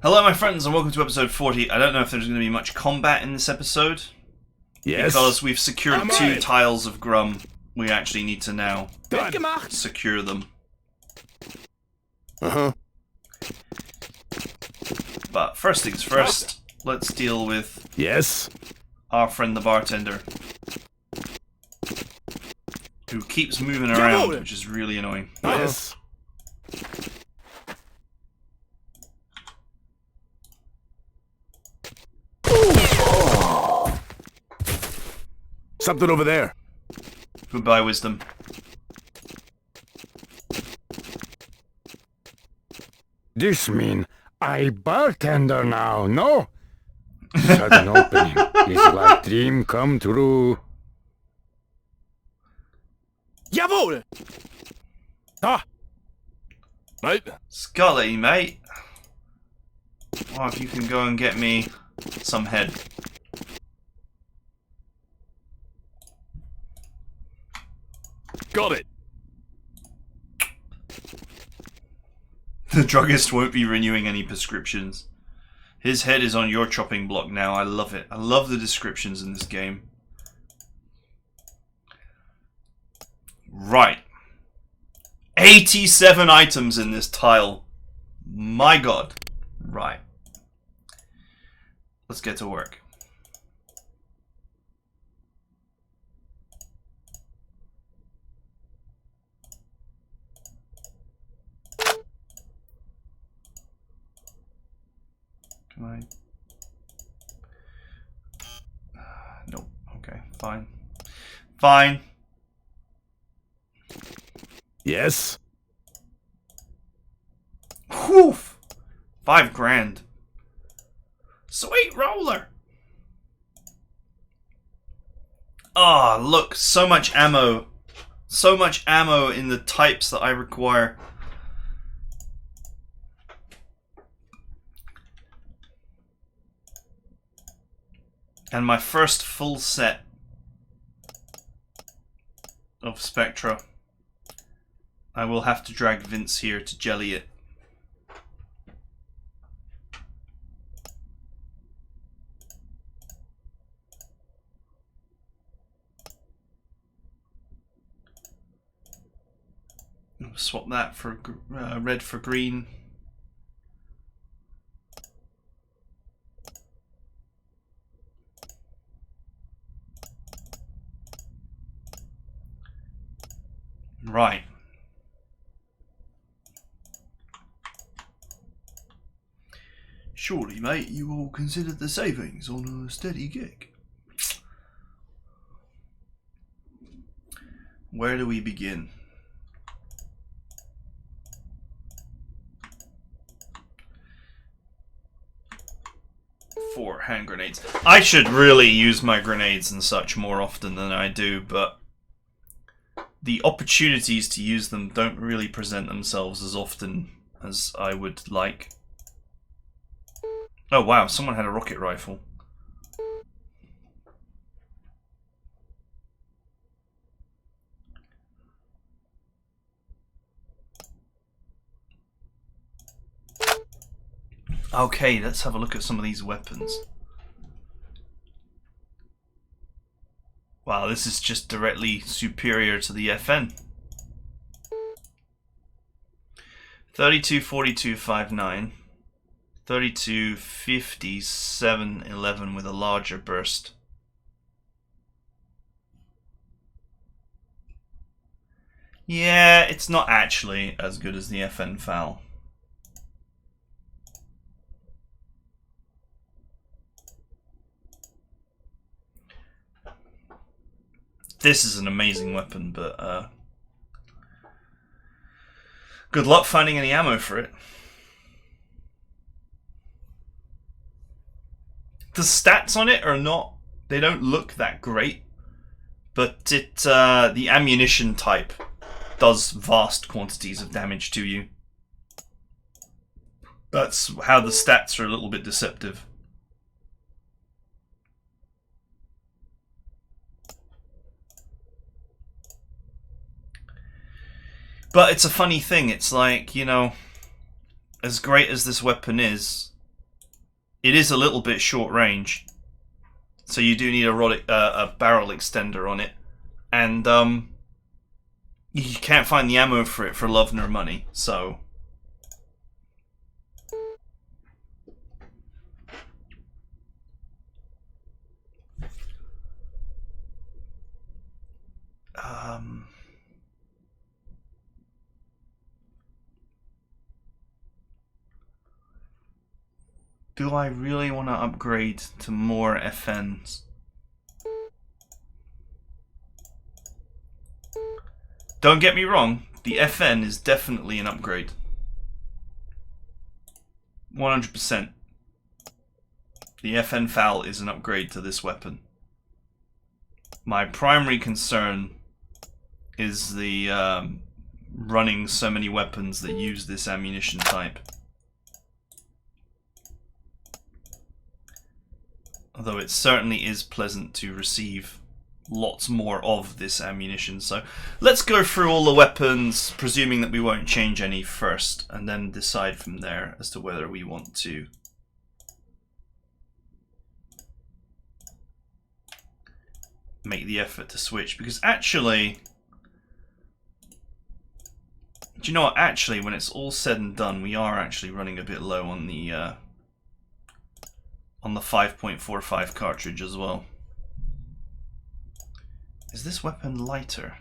Hello my friends and welcome to episode 40. I don't know if there's going to be much combat in this episode. Yes. Because we've secured two tiles of Grum. We actually need to now secure them. Uh-huh. But first things first, let's deal with our friend the bartender. Who keeps moving around, which is really annoying. Yes. Something over there. Goodbye, wisdom. This mean I bartender now, no? Sudden opening is like dream come true. Jawohl! Ah! Mate. Scully, mate. Oh, if you can go and get me some head. Got it. The druggist won't be renewing any prescriptions. His head is on your chopping block now. I love it. I love the descriptions in this game. Right. 87 items in this tile. My god. Right. Let's get to work. Can I? Nope. Okay. Fine. Fine. Yes. Whew! $5,000. Sweet roller. Ah, oh, look, so much ammo. So much ammo in the types that I require. And my first full set of Spectra. I will have to drag Vince here to jelly it. Swap that for red for green. Right. Surely, mate, you will consider the savings on a steady gig. Where do we begin? Four hand grenades. I should really use my grenades and such more often than I do, but the opportunities to use them don't really present themselves as often as I would like. Oh wow, someone had a rocket rifle. Okay, let's have a look at some of these weapons. Wow, this is just directly superior to the FN. 32, 42, 59. 32, 50, 7, 11 with a larger burst. Yeah, it's not actually as good as the FN FAL. This is an amazing weapon, but good luck finding any ammo for it. The stats on it are not, they don't look that great, but the ammunition type does vast quantities of damage to you. That's how the stats are a little bit deceptive. But it's a funny thing, it's like, you know, as great as this weapon is, it is a little bit short range, so you do need a barrel extender on it, and you can't find the ammo for it for love nor money. So do I really want to upgrade to more FNs? Don't get me wrong, the FN is definitely an upgrade. 100%. The FN FAL is an upgrade to this weapon. My primary concern is the running so many weapons that use this ammunition type. Although it certainly is pleasant to receive lots more of this ammunition. So let's go through all the weapons, presuming that we won't change any first, and then decide from there as to whether we want to make the effort to switch. Because actually, do you know what? Actually, when it's all said and done, we are actually running a bit low on the 5.45 cartridge as well. Is this weapon lighter?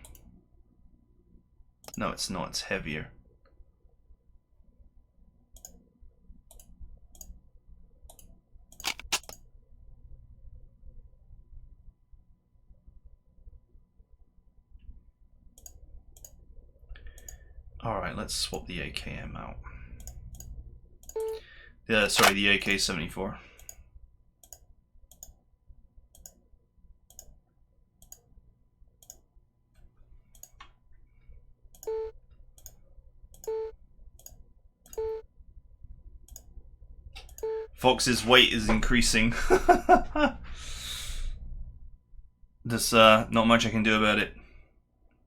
No, it's not. It's heavier. Alright, let's swap the AKM out. Sorry, the AK-74. Fox's weight is increasing. There's not much I can do about it.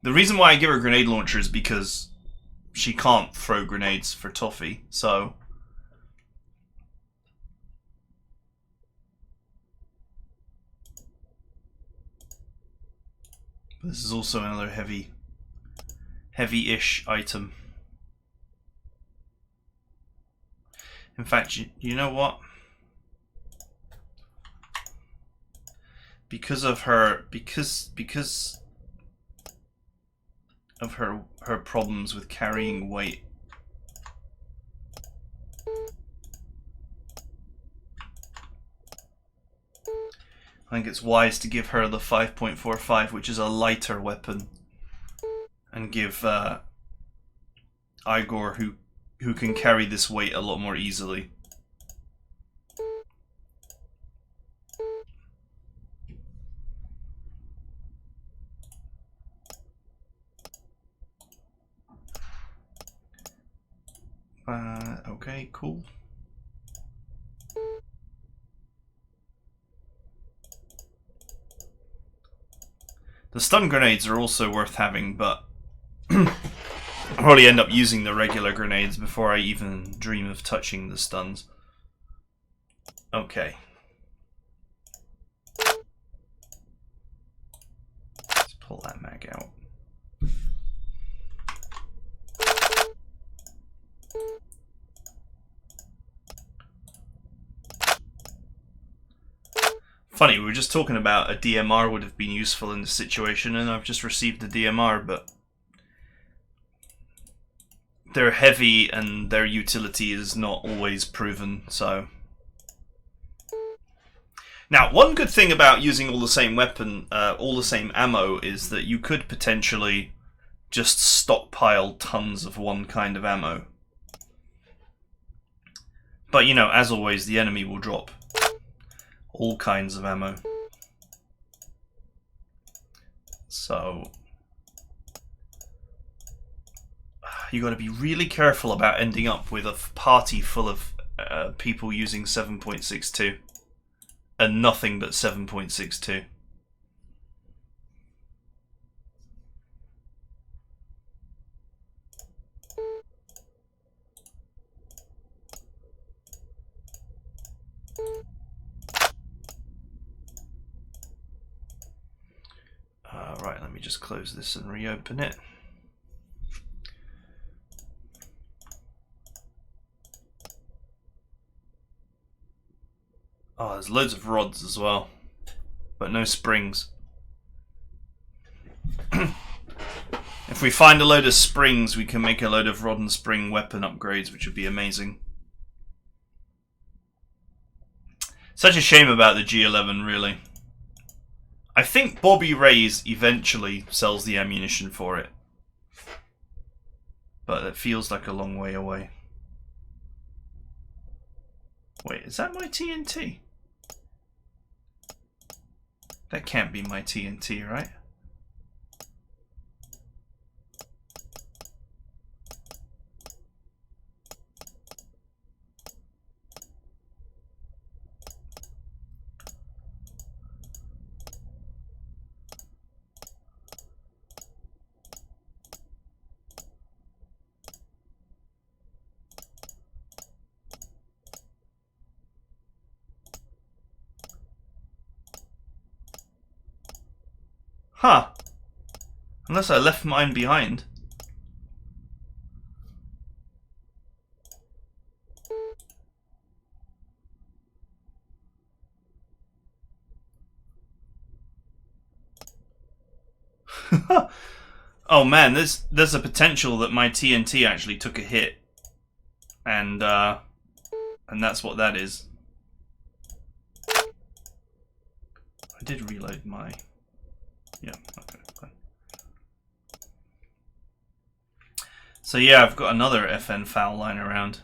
The reason why I give her a grenade launcher is because she can't throw grenades for toffee, so this is also another heavy-ish item. In fact, you know what? Because of her her problems with carrying weight, I think it's wise to give her the 5.45, which is a lighter weapon, and give Igor, who can carry this weight a lot more easily. Okay, cool. The stun grenades are also worth having, but I'll probably end up using the regular grenades before I even dream of touching the stuns. Okay. Let's pull that mag out. Funny, we were just talking about a DMR would have been useful in this situation, and I've just received a DMR, but they're heavy and their utility is not always proven, so. Now, one good thing about using all the same weapon, all the same ammo, is that you could potentially just stockpile tons of one kind of ammo. But, you know, as always, the enemy will drop all kinds of ammo. So you got to be really careful about ending up with a party full of people using 7.62 and nothing but 7.62. Right, let me just close this and reopen it. Oh, there's loads of rods as well, but no springs. If we find a load of springs, we can make a load of rod and spring weapon upgrades, which would be amazing. Such a shame about the G11, really. I think Bobby Ray's eventually sells the ammunition for it, but it feels like a long way away. Wait, is that my TNT? That can't be my TNT, right? Huh. Unless I left mine behind. Oh man, there's a potential that my TNT actually took a hit. And that's what that is. I did reload my... Yeah, okay, fine. So yeah, I've got another FN foul lying around.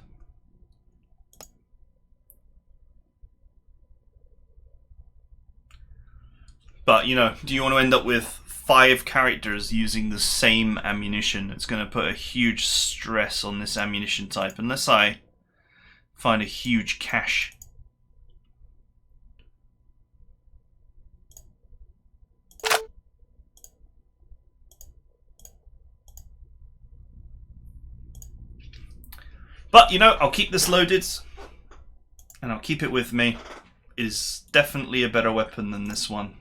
But, you know, do you want to end up with 5 characters using the same ammunition? It's going to put a huge stress on this ammunition type, unless I find a huge cache. But, you know, I'll keep this loaded, and I'll keep it with me. It is definitely a better weapon than this one.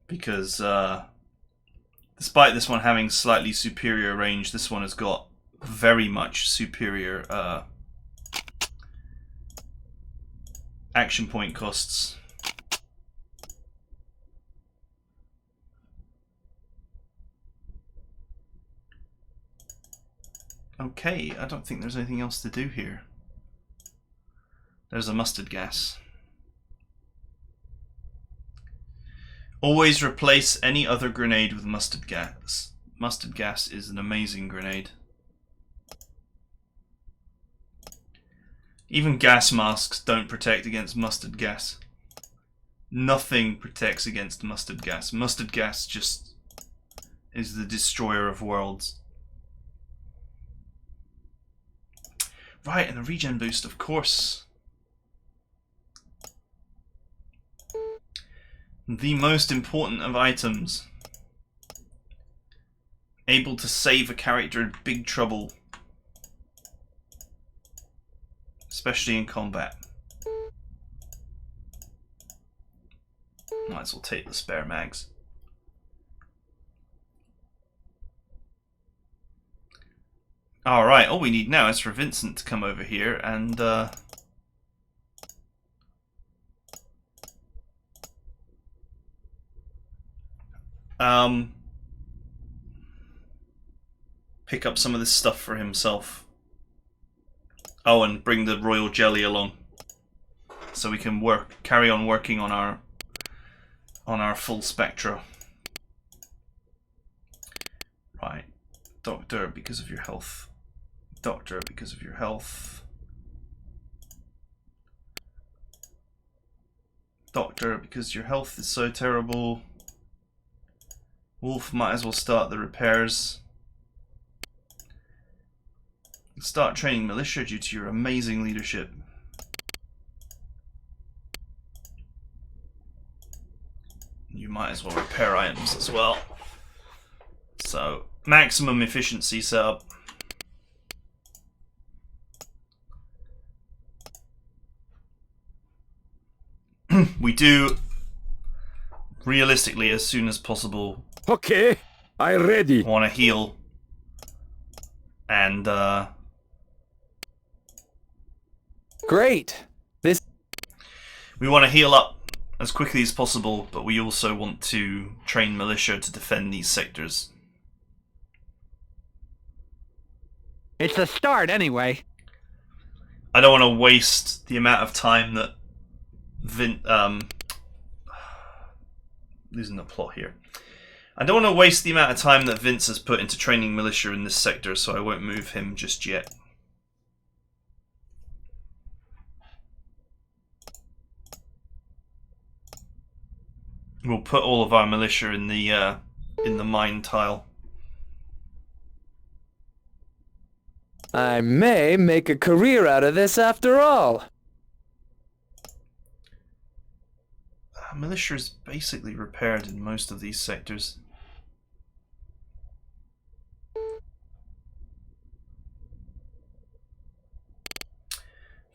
Because, despite this one having slightly superior range, this one has got very much superior action point costs. Okay, I don't think there's anything else to do here. There's a mustard gas. Always replace any other grenade with mustard gas. Mustard gas is an amazing grenade. Even gas masks don't protect against mustard gas. Nothing protects against mustard gas. Mustard gas just is the destroyer of worlds. Right, and a regen boost, of course. The most important of items. Able to save a character in big trouble. Especially in combat. Might as well take the spare mags. Alright, all we need now is for Vincent to come over here and pick up some of this stuff for himself. Oh, and bring the royal jelly along, so we can carry on working on our full spectra. Right, doctor, because of your health. Doctor, because of your health. Doctor, because your health is so terrible. Wolf, might as well start the repairs. Start training militia due to your amazing leadership. You might as well repair items as well. So, maximum efficiency setup. We do, realistically, as soon as possible, Okay, I ready. want to heal. And, Great. This. we want to heal up as quickly as possible, but we also want to train militia to defend these sectors. It's a start, anyway. I don't want to waste the amount of time that losing the plot here. I don't want to waste the amount of time that Vince has put into training militia in this sector, so I won't move him just yet. We'll put all of our militia in the mine tile. I may make a career out of this after all. Militia is basically repaired in most of these sectors.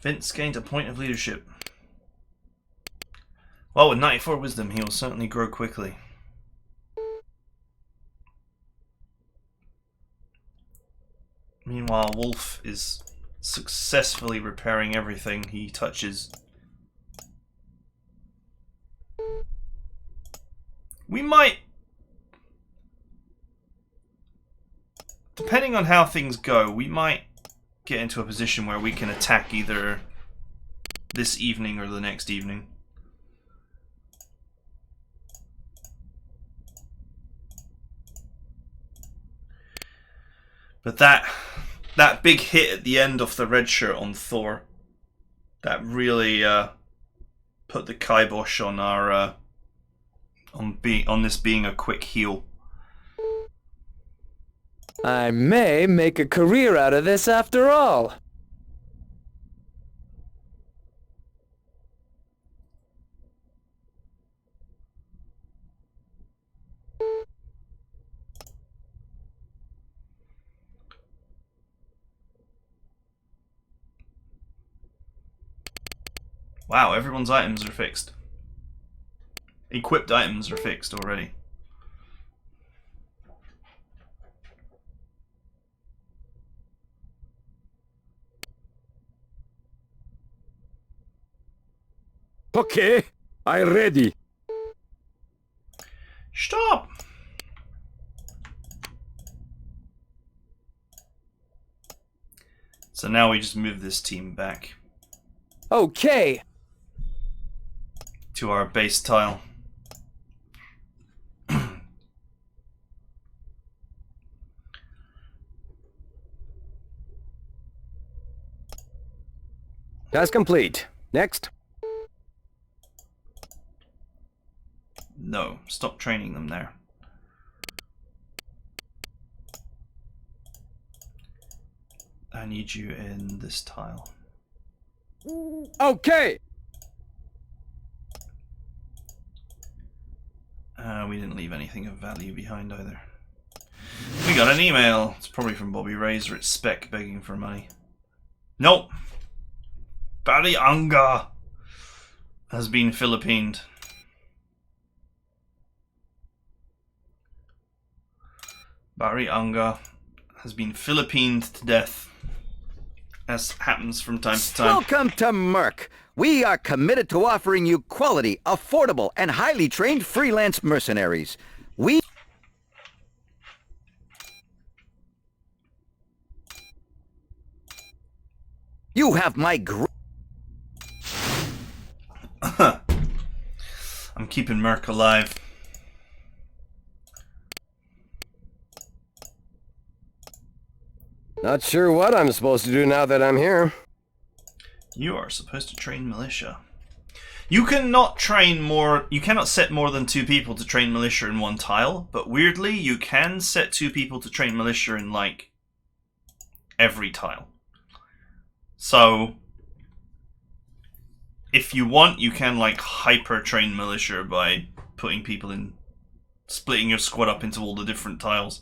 Vince gained a point of leadership. Well, with 94 wisdom, he will certainly grow quickly. Meanwhile, Wolf is successfully repairing everything he touches. We might, depending on how things go, we might get into a position where we can attack either this evening or the next evening. But that big hit at the end of the red shirt on Thor, that really put the kibosh on our on this being a quick heal. I may make a career out of this after all. Wow, everyone's items are fixed. Equipped items are fixed already. Okay, I ready. Stop! So now we just move this team back Okay. to our base tile. Task complete. Next. No, stop training them there. I need you in this tile. Okay. We didn't leave anything of value behind either. We got an email. It's probably from Bobby Razor. It's Spec begging for money. Nope. Barry Anga has been Philippined. Barry Anga has been Philippined to death. As happens from time to time. Welcome to Merck. We are committed to offering you quality, affordable, and highly trained freelance mercenaries. You have my I'm keeping Merc alive. Not sure what I'm supposed to do now that I'm here. You are supposed to train militia. You cannot train more. You cannot set more than 2 people to train militia in one tile, but weirdly, you can set 2 people to train militia in like every tile. So, if you want, you can like hyper train militia by putting people in, splitting your squad up into all the different tiles.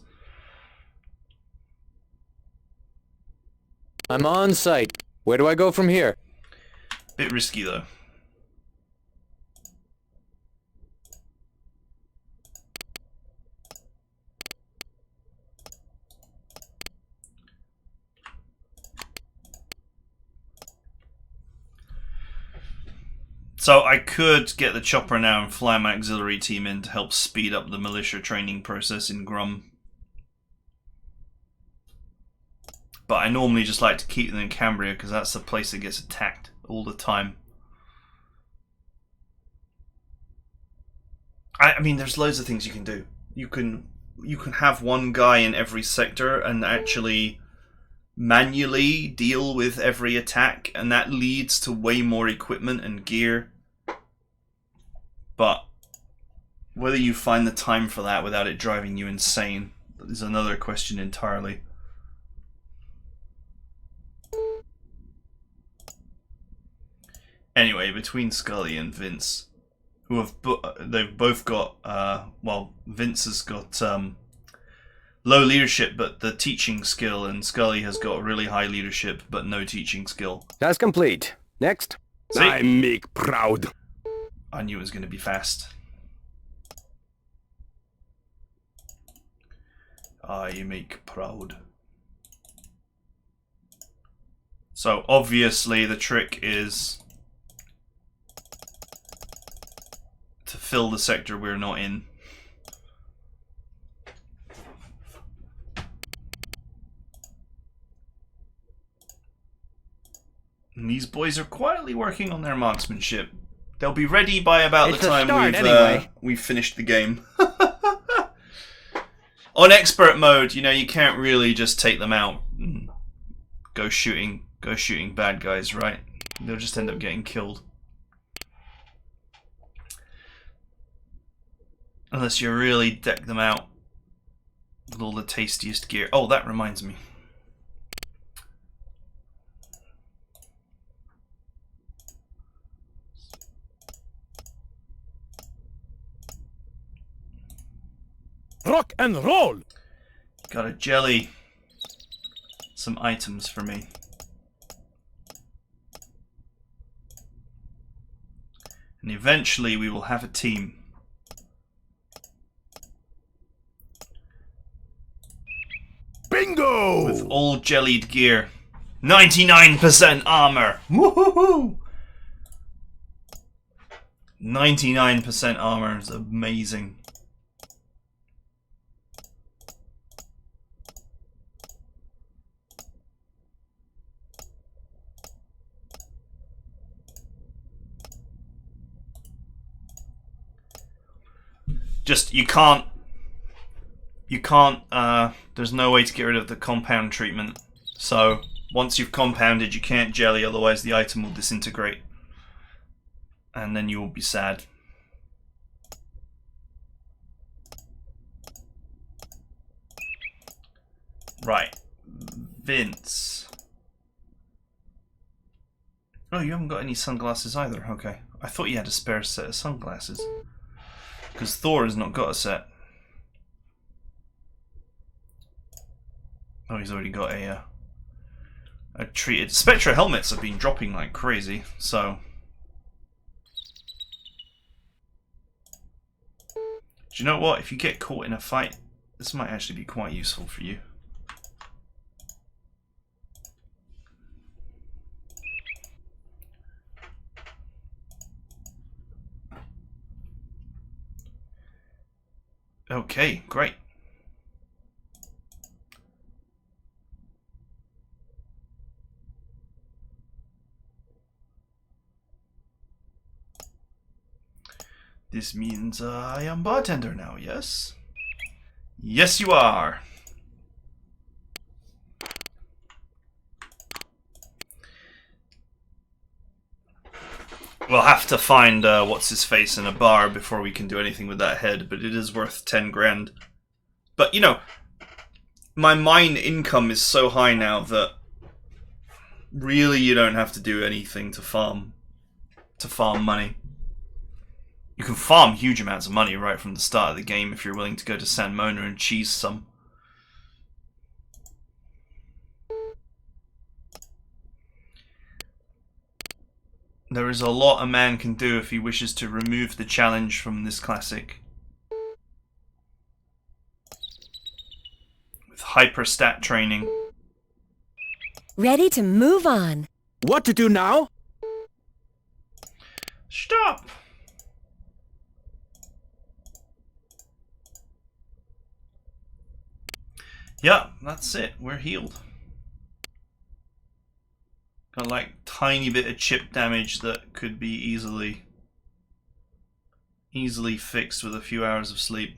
I'm on site. Where do I go from here? Bit risky though. So I could get the chopper now and fly my auxiliary team in to help speed up the militia training process in Grum. But I normally just like to keep them in Cambria because that's the place that gets attacked all the time. I mean, there's loads of things you can do. You can have one guy in every sector and actually manually deal with every attack, and that leads to way more equipment and gear. But whether you find the time for that without it driving you insane is another question entirely. Anyway, between Scully and Vince, who have they've both got well, Vince has got low leadership but the teaching skill, and Scully has got really high leadership but no teaching skill. Task complete. Next. See? I make proud. I knew it was going to be fast. I make proud. So obviously the trick is to fill the sector we're not in. And these boys are quietly working on their marksmanship. They'll be ready by about It's the a time start anyway. we've finished the game. On expert mode, you know, you can't really just take them out and go shooting bad guys, right? They'll just end up getting killed. Unless you really deck them out with all the tastiest gear. Oh, that reminds me. Rock and roll. Gotta jelly some items for me. And eventually we will have a team. Bingo! With all jellied gear. 99% armor! Woohoo! 99% armor is amazing. Just, you can't, there's no way to get rid of the compound treatment. So, once you've compounded, you can't jelly, otherwise the item will disintegrate. And then you will be sad. Right. Vince. Oh, you haven't got any sunglasses either, okay. I thought you had a spare set of sunglasses. Because Thor has not got a set. Oh, he's already got a treated. Spectra helmets have been dropping like crazy, so. Do you know what? If you get caught in a fight, this might actually be quite useful for you. Okay, great. This means I am bartender now, yes? Yes, you are. We'll have to find what's-his-face in a bar before we can do anything with that head, but it is worth 10 grand. But, you know, my mine income is so high now that really you don't have to do anything to farm money. You can farm huge amounts of money right from the start of the game if you're willing to go to San Mona and cheese some. There is a lot a man can do if he wishes to remove the challenge from this classic. With hyperstat training. Ready to move on. What to do now? Stop! Yeah, that's it. We're healed. Got like tiny bit of chip damage that could be easily fixed with a few hours of sleep.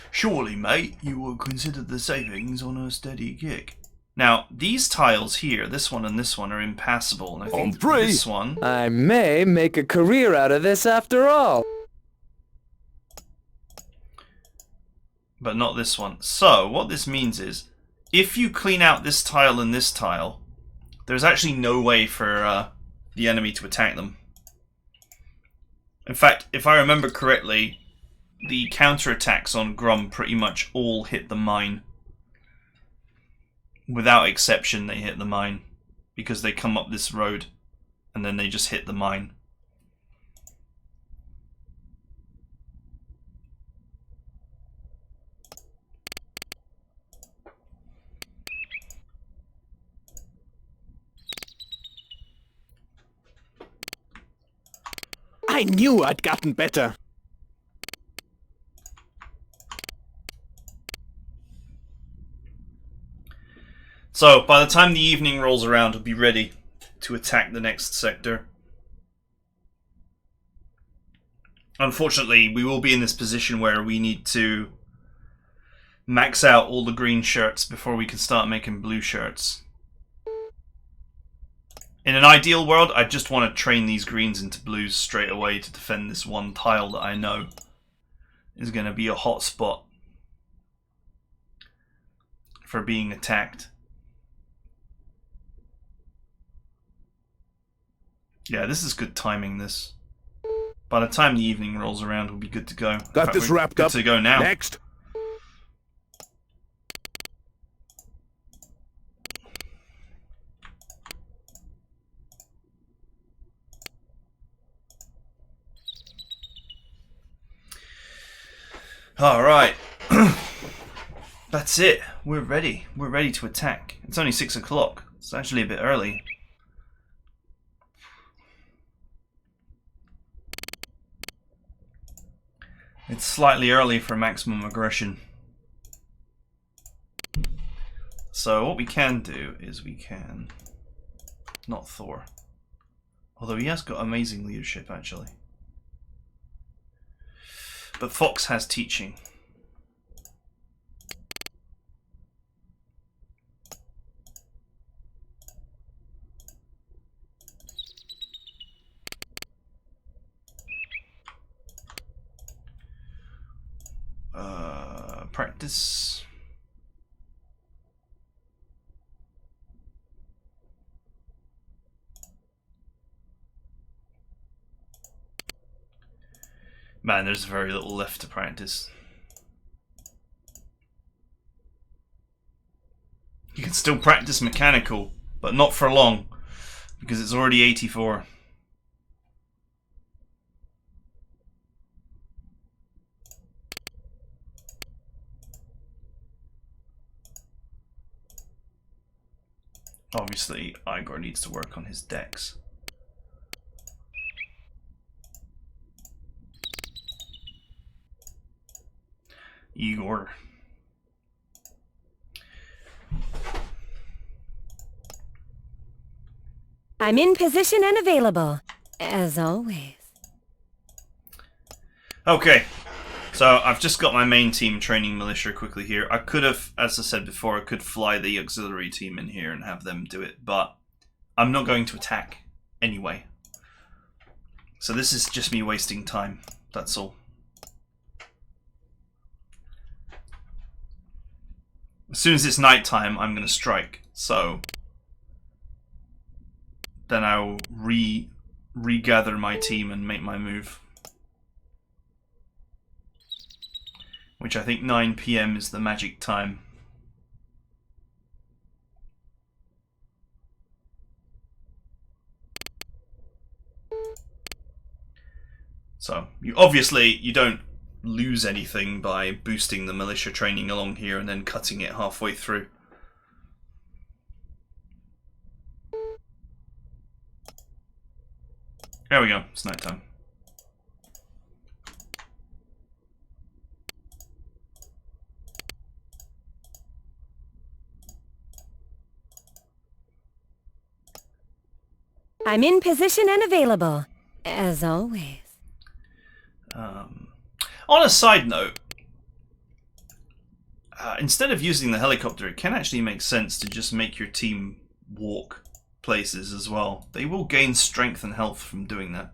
Surely, mate, you will consider the savings on a steady kick. Now, these tiles here, this one and this one, are impassable, and I think this one... I may make a career out of this after all. But not this one. So, what this means is, if you clean out this tile and this tile, there's actually no way for the enemy to attack them. In fact, if I remember correctly, the counterattacks on Grum pretty much all hit the mine. Without exception, they hit the mine. Because they come up this road, and then they just hit the mine. I knew I'd gotten better. So, by the time the evening rolls around, we'll be ready to attack the next sector. Unfortunately, we will be in this position where we need to max out all the green shirts before we can start making blue shirts. In an ideal world, I just want to train these greens into blues straight away to defend this one tile that I know is going to be a hot spot for being attacked. Yeah, this is good timing, this. By the time the evening rolls around, we'll be good to go. In Got fact, this we're wrapped good up. to go now. Next. Alright. That's it. We're ready. We're ready to attack. It's only 6 o'clock. It's actually a bit early. It's slightly early for maximum aggression. So what we can do is we can... Not Thor. Although he has got amazing leadership, actually. But Fox has teaching. Practice. Man, there's very little left to practice. You can still practice mechanical, but not for long, because it's already 84. Obviously, Igor needs to work on his decks. Igor. I'm in position and available, as always. Okay, so I've just got my main team training militia quickly here. I could have, as I said before, I could fly the auxiliary team in here and have them do it, but I'm not going to attack anyway. So this is just me wasting time, that's all. As soon as it's nighttime, I'm going to strike, so then I'll regather my team and make my move. Which I think 9 PM is the magic time. So, you don't lose anything by boosting the militia training along here and then cutting it halfway through. There we go, it's night time. I'm in position and available, as always. On a side note, instead of using the helicopter, it can actually make sense to just make your team walk places as well. They will gain strength and health from doing that.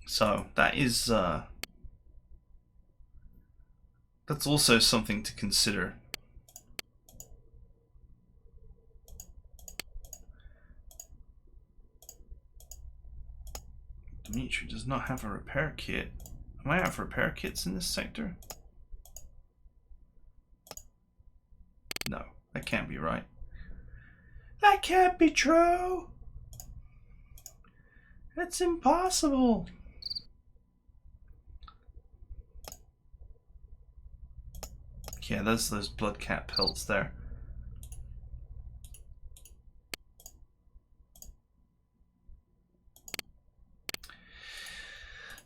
So that is that's also something to consider. Dimitri does not have a repair kit. Am I out of repair kits in this sector? No, that can't be right. That can't be true! It's impossible! Yeah, there's those blood cat pelts there.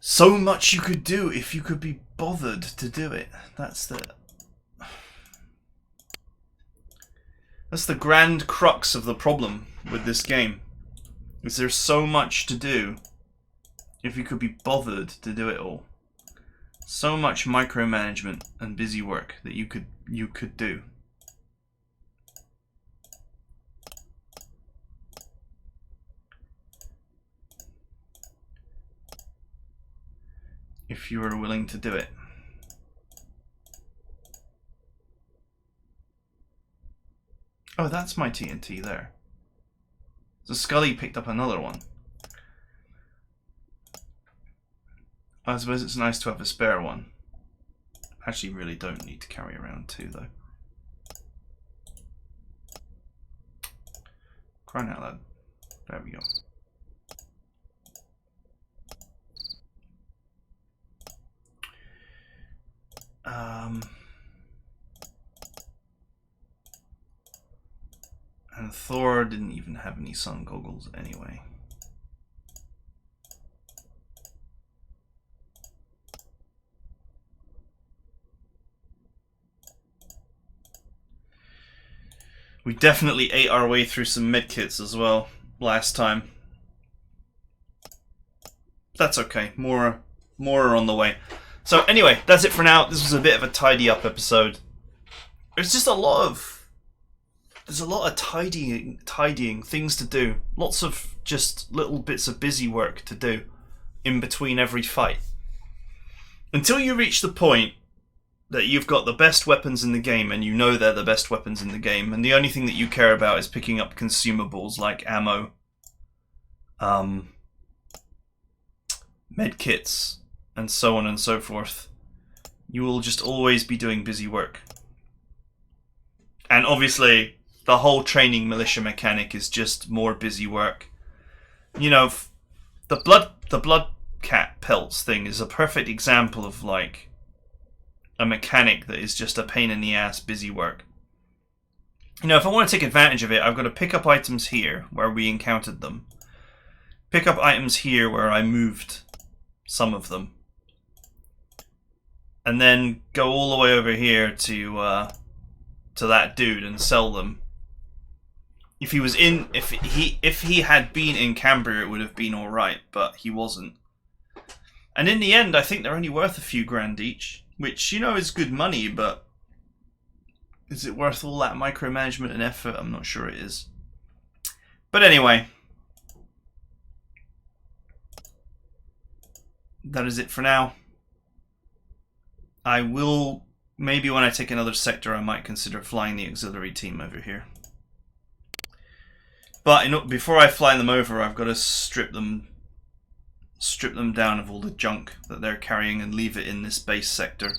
So much you could do if you could be bothered to do it. That's the grand crux of the problem with this game. Is there's so much to do if you could be bothered to do it all. So much micromanagement and busy work that you could do. If you were willing to do it. Oh, that's my TNT there. So Scully picked up another one. I suppose it's nice to have a spare one. Actually, really don't need to carry around two, though. Crying out loud. There we go. And Thor didn't even have any sun goggles anyway. We definitely ate our way through some medkits as well last time. That's okay. More are on the way. So anyway, that's it for now. This was a bit of a tidy up episode. There's just a lot of tidying things to do. Lots of just little bits of busy work to do in between every fight. Until you reach the point that you've got the best weapons in the game and you know they're the best weapons in the game, and the only thing that you care about is picking up consumables like ammo, medkits, and so on and so forth, you will just always be doing busy work. And obviously, the whole training militia mechanic is just more busy work. You know, the blood cat pelts thing is a perfect example of like a mechanic that is just a pain in the ass busy work. You know, if I want to take advantage of it, I've got to pick up items here where we encountered them. Pick up items here where I moved some of them. And then go all the way over here to that dude and sell them. If he had been in Cambria, it would have been alright, but he wasn't. And in the end, I think they're only worth a few grand each, which, you know, is good money, but is it worth all that micromanagement and effort? I'm not sure it is. But anyway, that is it for now. I will, maybe when I take another sector, I might consider flying the auxiliary team over here. But before I fly them over, I've got to strip them down of all the junk that they're carrying and leave it in this base sector.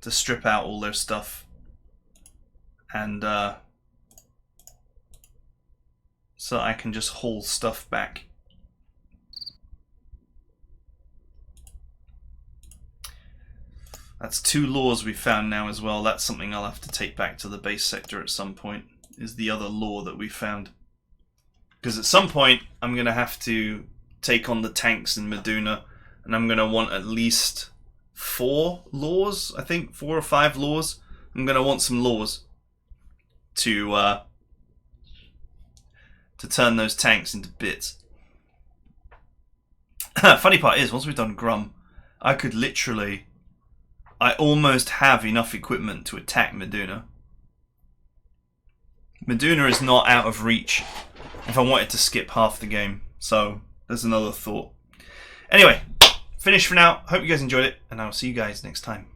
To strip out all their stuff and so I can just haul stuff back. That's 2 laws we found now as well. That's something I'll have to take back to the base sector at some point, is the other law that we found. Because at some point, I'm going to have to take on the tanks in Meduna, and I'm going to want at least 4 laws, I think, 4 or 5 laws. I'm going to want some laws to turn those tanks into bits. Funny part is, once we've done Grum, I could literally... I almost have enough equipment to attack Meduna. Meduna is not out of reach if I wanted to skip half the game. So, there's another thought. Anyway, finished for now. Hope you guys enjoyed it, and I'll see you guys next time.